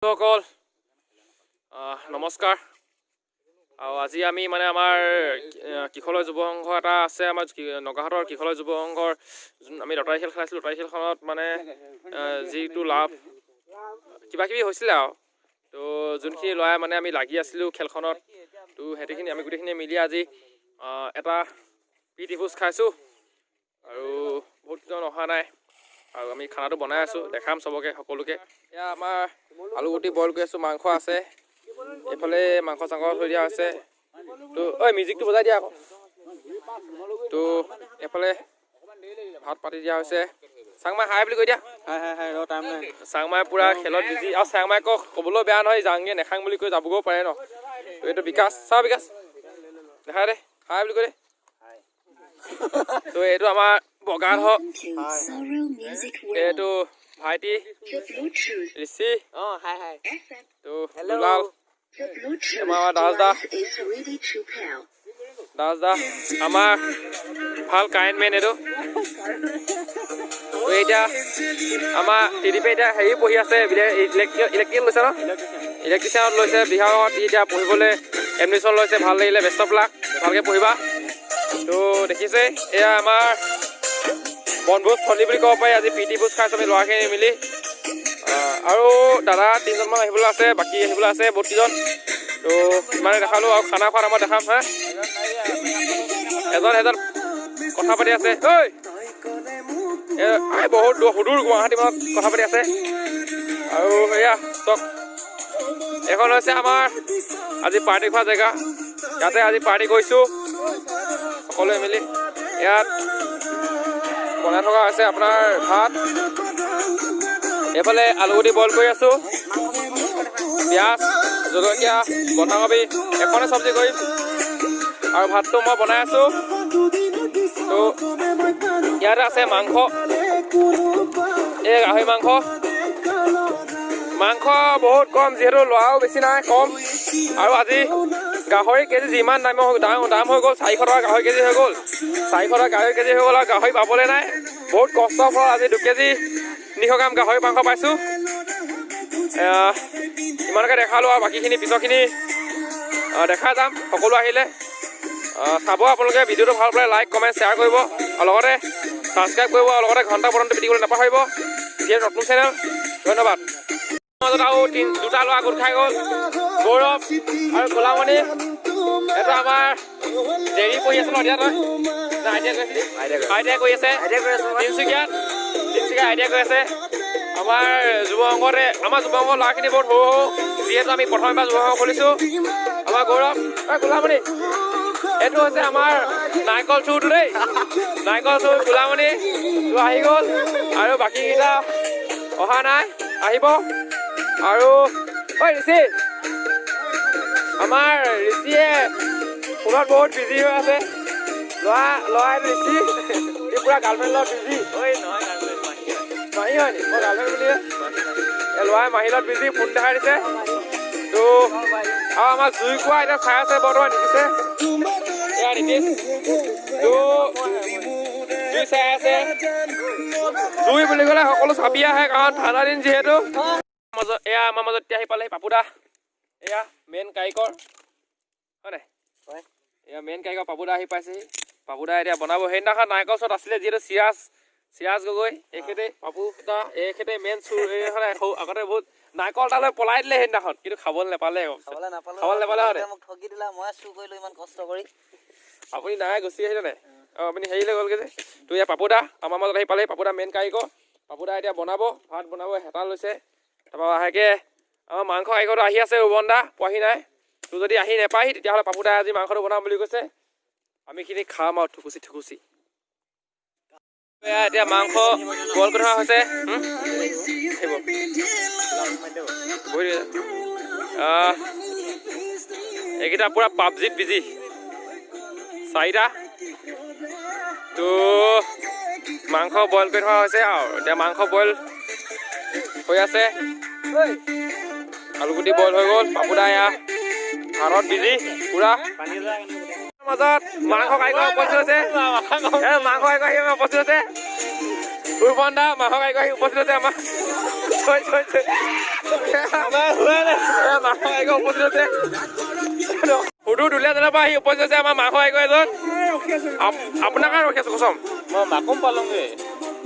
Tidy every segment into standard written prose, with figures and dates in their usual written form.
সকল নমস্কাৰ। আৰু আজি আমি মানে আমাৰ কিশলয় যুৱ সংঘ এটা আছে, আমাৰ নগাহাটৰ কিশলয় যুৱ সংঘৰ আমি লটাৰী খেল খেলাইছিলোঁ। লটাৰী খেলখনত মানে যিটো লাভ কিবা কিবি হৈছিলে আৰু তো যোনখিনি ল'ৰাই মানে আমি লাগি আছিলোঁ খেলখনত, তো সেইখিনি আমি গোটেইখিনি মিলি আজি এটা প্ৰীতি ভোজ খাইছোঁ। আৰু বহুতজন অহা নাই আৰু আমি খানাটো বনাই আছোঁ, দেখাম চবকে সকলোকে। এয়া আমাৰ আলুগুটি বইল কৰি আছোঁ, মাংস আছে এইফালে, মাংস চাংস থৈ দিয়া হৈছে। তো মিউজিকটো বজাই দিয়া আকৌ। তো এইফালে ভাত পাতি দিয়া হৈছে। চাংমাই হাই বুলি কৈ দিয়া। চাংমাই পুৰা খেলত বিজি, আৰু চাংমাই আকৌ ক'বলৈ বেয়া নহয়, জাংগে নেখাং বুলি কৈ যাবগৈও পাৰে ন। তো এইটো বিকাশ, চা বিকাশ দেখা দে, হাই বুলি কৈ দে। তো এইটো আমাৰ বগাৰ হওক, এইটো ভাইটি ঋষি, তো দুলাল, আমাৰ দাস দা আমাৰ ভাল কাৰেণ্টমেন এইটো। তো এতিয়া আমাৰ টিডিপে এতিয়া হেৰি পঢ়ি আছে, ইলেক্ট্ৰিকেল লৈছে ন, ইলেক্ট্ৰিচিয়ানত লৈছে বিহাৰত। এতিয়া পঢ়িবলৈ এডমিশ্যন লৈছে, ভাল লাগিলে, বেষ্ট অফ লাক, ভালকৈ পঢ়িবা। তো দেখিছে এয়া আমাৰ বনভোজস্থলী বুলি ক'ব পাৰি। আজি প্ৰীতি ভোজ খাইছোঁ আমি ল'ৰাখিনি মিলি। আৰু দাদা 3জনমান আহিবলৈ আছে, বাকী আহিবলৈ আছে বহুতকেইজন। তো ইমানে দেখালোঁ, আৰু খানা খোৱাত আমাৰ দেখাম। এজন কথা পাতি আছে, বহুত সুদূৰ গুৱাহাটীখনত কথা পাতি আছে। আৰু সেয়া চক, এইখন হৈছে আমাৰ আজি পাৰ্টি খোৱা জেগা। ইয়াতে আজি পাৰ্টি কৰিছোঁ সকলোৱে মিলি। ইয়াত বনাই থকা হৈছে আপোনাৰ ভাত, এইফালে আলুগুটি বইল কৰি আছোঁ, পিঁয়াজ, জলকীয়া, বন্ধাকবি, এখনে চব্জি কৰিম। আৰু ভাতটো মই বনাই আছোঁ। তো ইয়াতে আছে মাংস, এই গাহৰি মাংস বহুত কম, যিহেতু ল'ৰাও বেছি নাই, কম। আৰু আজি গাহৰি কেজি যিমান দাম হৈ গ'ল, 400 টকা গাহৰি কেজি হৈ গ'ল, 400 টকা গাহৰি কেজি হৈ গ'ল। আৰু গাহৰি পাবলৈ নাই, বহুত কষ্টৰ ফলত আজি 2 কেজি 300 গ্ৰাম গাহৰি মাংস পাইছোঁ। ইমানকৈ দেখালোঁ, আৰু বাকীখিনি পিছৰখিনি দেখা যাম সকলো আহিলে। চাব আপোনালোকে, ভিডিঅ'টো ভাল পালে লাইক কমেণ্ট শ্বেয়াৰ কৰিব, আৰু লগতে ছাবস্ক্ৰাইব কৰিব, আৰু লগতে ঘণ্টা বটনটো পিটিবলৈ নাপাহৰিব, যিহেতু নতুন চেনেল। ধন্যবাদ। মাজত আৰু দুটা ল'ৰা গোট খাই গ'ল, গৌৰৱ আৰু গোলামণি। এইটো আমাৰ জেৰি পঢ়ি আছে ন, এতিয়া তই আইডিয়া কৰি আছে, তিনিচুকীয়াত আইডিয়া কৰি আছে। আমাৰ যুৱ সংঘতে, আমাৰ যুৱ সংঘৰ ল'ৰাখিনি বহুত সৰু যিহেতু আমি প্ৰথমবাৰ যুৱ সংঘ খুলিছোঁ। আমাৰ গৌৰৱ, গোলামণি, এইটো হৈছে আমাৰ নাৰিকল চুৰটো দেই, নাৰিকল চুৰ গোলামণি তো আহি গ'ল, আৰু বাকীকেইটা অহা নাই, আহিব। আৰু ঋষি, আমাৰ ঋষিয়ে ফোনত বহুত বিজি হৈ আছে। ল'ৰাই ঋষি পুৰা গাৰ্লফ্ৰেণ্ড লগত বিজি। মাহী হয় নি? মই গাৰ্লফ্ৰেণ্ড বুলিয়ে। এই ল'ৰাই মাহীৰ লগত বিজি, ফোন দেখাই দিছে। তো আৰু আমাৰ জুই কোৱা এতিয়া চাই আছে বৰ্তমান, দেখিছে এয়া নীতিশ। তো জুই চাই আছে, জুই বুলি ক'লে সকলো চাপি আহে, কাৰণ ঠাণ্ডা দিন যিহেতু। এয়া আমাৰ মাজত এতিয়া আহি পালেহি পাপুদা, এয়া মেইন কাৰিকৰ হয় নাই? এয়া মেইন কাৰিকৰ পাপুদা আহি পাইছেহি। পাপুদা এতিয়া বনাব। সেইদিনাখন নাৰিকল চত আছিলে, যিহেতু চিৰাজ গগৈ, এইখেতে পাপুদা, এইখেতে মেইন চুৰ। এইখনে আগতে বহুত নাৰিকল তালৈ পলাই দিলে সেইদিনাখন, কিন্তু খাবলৈ নাপালে। আপুনি নাই গুচি আহিলে নাই? আপুনি হেৰিলৈ গ'লগৈ যে। তো এয়া পাপুদা আমাৰ মাজত আহি পালেহি, পাপুদা মেইন কাৰিকৰ। পাপুদা এতিয়া বনাব, ভাত বনাব, হেতা লৈছে। তাৰপৰা লাহেকৈ আমাৰ মাংস কাৰিকৰটো আহি আছে, ৰুবন দা পোৱাহি নাই। তো যদি আহি নাপায়হি, তেতিয়াহ'লে পাপুদাই আজি মাংসটো বনাম বুলি কৈছে। আমিখিনি খাম আৰু ঠুকুচি। এতিয়া মাংস বইল কৰি থকা হৈছে। এইকেইটা পুৰা পাবজিত বিজি, 4টা। তো মাংস বইল কৰি থকা হৈছে, আৰু এতিয়া মাংস বইল হৈ আছে। আলুগুটি বইল হৈ গ'ল, পাপুদা এয়া ভাৰত বিজি পুৰা। মাজত মাংস কাৰিকৰ উপস্থিত হৈছে, মাংস কাৰিকৰ আহি উপস্থিত হৈছে। উৰ্বন দা মাংস কাৰিকৰ আহি উপস্থিত হৈছে আমাৰ। মাংস আইগৰ উপস্থিত হৈছে সুদূৰ দুলীয়াজানৰ পৰা আহি উপস্থিত হৈছে আমাৰ মাংস আইগৰ এজন আপোনাৰ কাৰণে ৰখি আছো কচম মই মাকুম পালোগে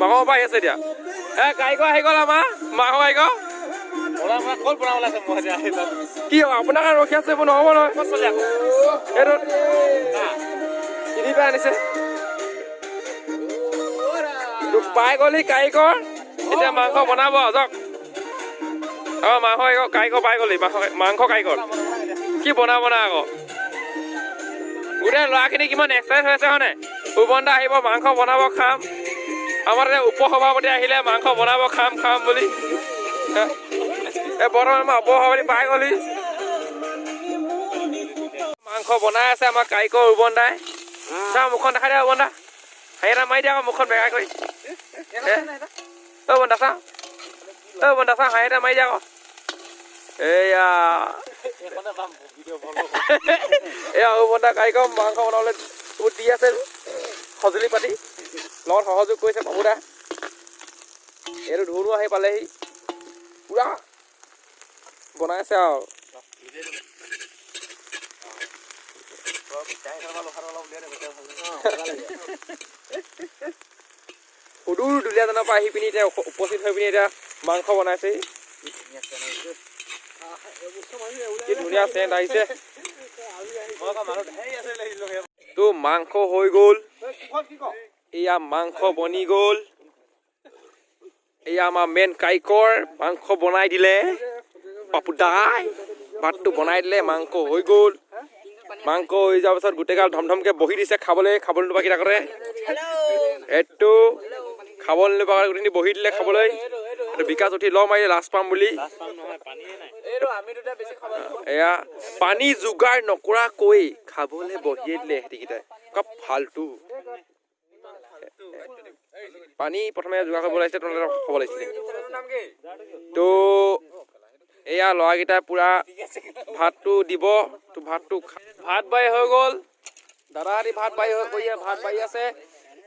মাংসৰ পৰা আহি আছে এতিয়া কাৰিকৰ আহি গ'ল আমাৰ মাংস আইগৰ ক'ত বনাবলৈ আছে মই কি হ'ব আপোনাৰ কাৰণে ৰখি আছে এইবোৰ নহ'ব নহয় এইটো কিনি পাই আনিছে পাই গ'লি কাৰিকৰ এতিয়া মাংস বনাব যাওক মাংস কাৰিকৰ পাই গ'লি মাংস কাৰিকৰ কি বনাব না আকৌ গোটেই ল'ৰাখিনি কিমান এক্সাৰচাইজ হৈ আছে হয়নে সুবন দা আহিব মাংস বনাব খাম আমাৰ উপসভাপতি আহিলে মাংস বনাব খাম বুলি বৰ্তমান আমাৰ উপসভাপতি পাই গ'লি মাংস বনাই আছে আমাৰ কাৰিকৰ সুবন দাই চা মুখখন দেখাই দিয়া সুবন দা হেৰি এটা মাৰি দিয়া আকৌ মুখখন বেগাই কৰি বন্ধা চা বন্ধা চা হাঁহি এটা মাৰি দিয়া আকৌ এয়া বন্ধা কাৰিকৰ মাংস বনাবলৈ বহুত দি আছে সঁজুলি পাতি লগত সহযোগ কৰিছে বাবু দা এইটো ধুনো আহি পালেহি পুৰা বনাইছে আৰু সুদূৰ দুলীয়াজানৰ পৰা আহি পিনি এতিয়া উপস্থিত হৈ পিনি এতিয়া মাংস বনাইছে কি ধুনীয়া চেণ্ট আহিছে তো মাংস হৈ গ'ল এয়া মাংস বনি গ'ল এয়া আমাৰ মেইন কাৰিকৰ মাংস বনাই দিলে পাপু দাই ভাতটো বনাই দিলে মাংস হৈ গ'ল মাংস হৈ যোৱাৰ পাছত গোটেইগাল ধমধমকে বহি দিছে খাবলৈ নোপোৱা কিটা কৰে এইটো খাবলৈ নোপোৱা গোটেইখিনি বহি দিলে খাবলৈ বিকাশ উঠি ল মাৰি লাজ পাম বুলি এয়া পানী যোগাৰ নকৰাকৈ খাবলৈ বহিয়ে দিলে সিহঁতিকেইটাই ফাল্টু পানী প্ৰথমে যোগাৰ কৰিব লাগিছিলে তোমালোকে খাব লাগিছিলে তো এয়া ল'ৰাকেইটাই পুৰা ভাতটো দিব তো ভাত বাঢ়ি হৈ গ'ল দাদা আদি ভাত বাঢ়ি আছে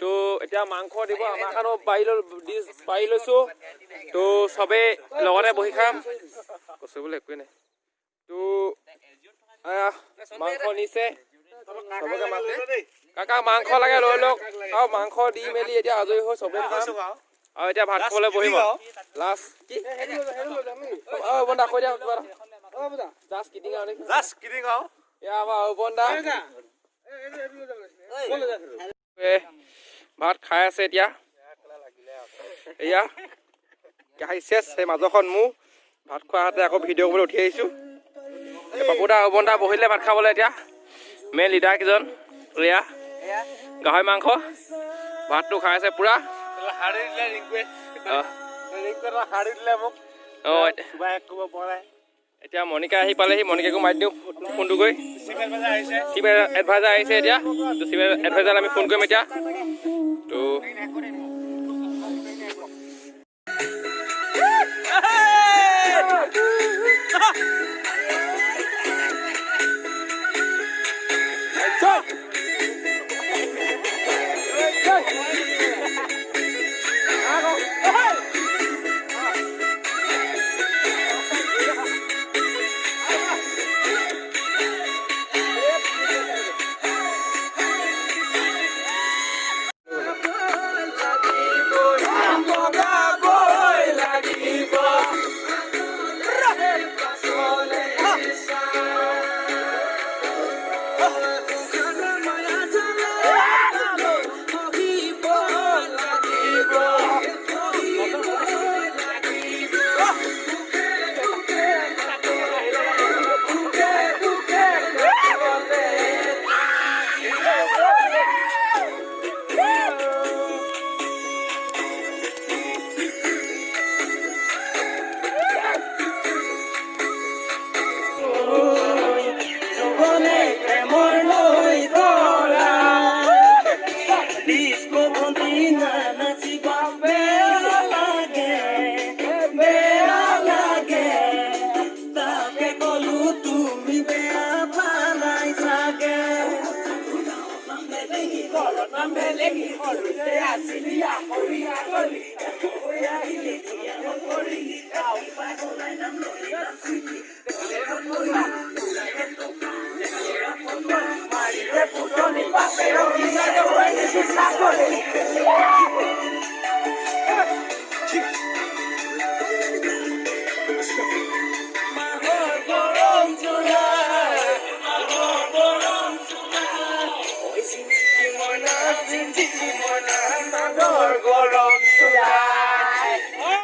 তো এতিয়া মাংস দিব আমাৰ কাৰণেও বাঢ়ি লৈছোঁ তো চবেই লগতে বহি খাম কৈছোঁ বোলে একোৱেই নাই তো মাংস নিছে চবকে কাকা মাংস লাগে লৈ লওক আৰু মাংস দি মেলি এতিয়া আজৰি হৈ চবেই খাম আৰু এতিয়া ভাত খাবলৈ বহিম লাষ্ট কি বন্ধা কৈ দিয়া জাষ্ট কিটিং আৰু এয়া আমাৰ বন্ধা ভাত খাই আছে এতিয়া এয়া কাহি চেচ সেই মাজৰখন মোৰ ভাত খোৱা হাতে আকৌ ভিডিঅ' কৰিবলৈ উঠি আহিছোঁ বাবুদা বন্ধা বহিলে ভাত খাবলৈ এতিয়া মেইন লিডাৰ কেইজন ৰিয়া গাহৰি মাংস ভাতটো খাই আছে পুৰা এতিয়া মণিকা আহি পালেহি মণিকাকো মাৰি দিওঁ ফোনটো কৰি চিফ এডভাইজাৰ আহিছে এতিয়া তো চিফ এডভাইজাৰ আমি ফোন কৰিম এতিয়া তো Yeah.